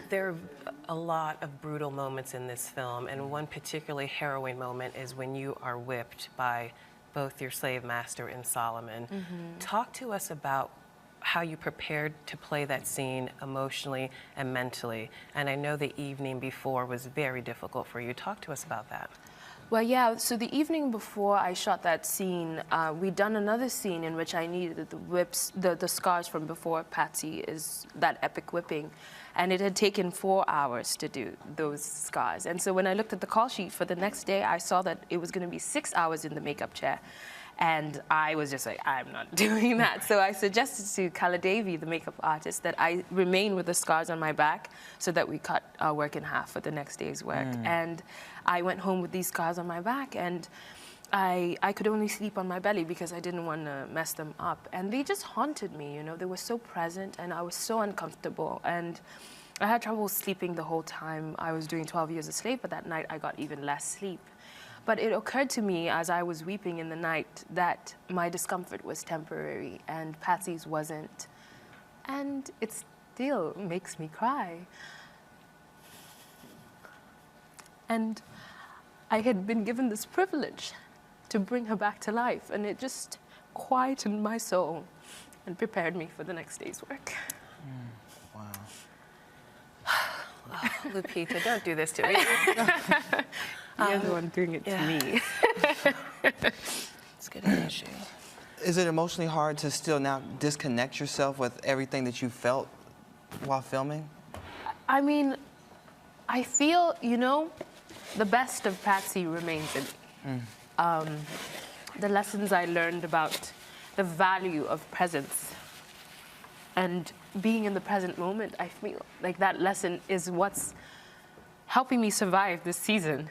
There are a lot of brutal moments in this film, and one particularly harrowing moment is when you are whipped by both your slave master and Solomon. Talk to us about how you prepared to play that scene emotionally and mentally. And I know the evening before was very difficult for you. Talk to us about that. Well, yeah, so the evening before I shot that scene, we'd done another scene in which I needed the whips, the scars from before Patsy is that epic whipping. And it had taken 4 hours to do those scars. And so when I looked at the call sheet for the next day, I saw that it was going to be 6 hours in the makeup chair. And I was just like, I'm not doing that. So I suggested to Kala Devi, the makeup artist, that I remain with the scars on my back so that we cut our work in half for the next day's work. And I went home with these scars on my back, and I could only sleep on my belly because I didn't want to mess them up. And they just haunted me, you know. They were so present, and I was so uncomfortable. And I had trouble sleeping the whole time. I was doing 12 Years a Slave, but that night I got even less sleep. But it occurred to me as I was weeping in the night that my discomfort was temporary and Patsy's wasn't. And it still makes me cry. And I had been given this privilege to bring her back to life, and it just quietened my soul and prepared me for the next day's work. Wow. Oh, Lupita, don't do this to me. You're the one doing it to me. It's good an issue. Is it emotionally hard to still now disconnect yourself with everything that you felt while filming? I mean, I feel, you know, the best of Patsy remains in me. The lessons I learned about the value of presence and being in the present moment, I feel like that lesson is what's helping me survive this season.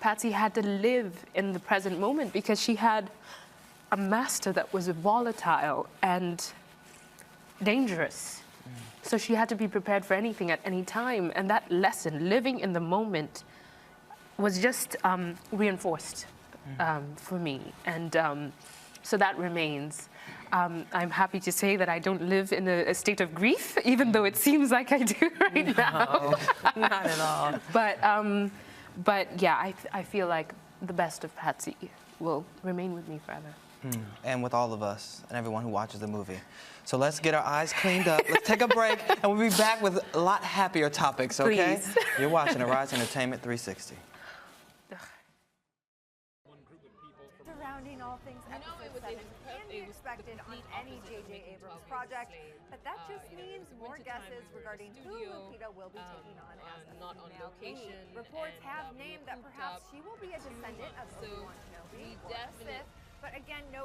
Patsy had to live in the present moment because she had a master that was volatile and dangerous. So she had to be prepared for anything at any time. And that lesson, living in the moment, was just reinforced for me. And so that remains. I'm happy to say that I don't live in a state of grief, even though it seems like I do right now. Not at all. But yeah, I feel like the best of Patsy will remain with me forever. And with all of us and everyone who watches the movie. So let's get our eyes cleaned up. Let's take a break, and we'll be back with a lot happier topics, okay? Please. You're watching Arise Entertainment 360. Surrounding all things episode 7 can be expected on any J.J. Abrams project, but that just means more guesses regarding who Lupita will be taking on as a female lead. Reports have named that perhaps she will be a descendant of Obi-Wan Kenobi or Sith, but again, no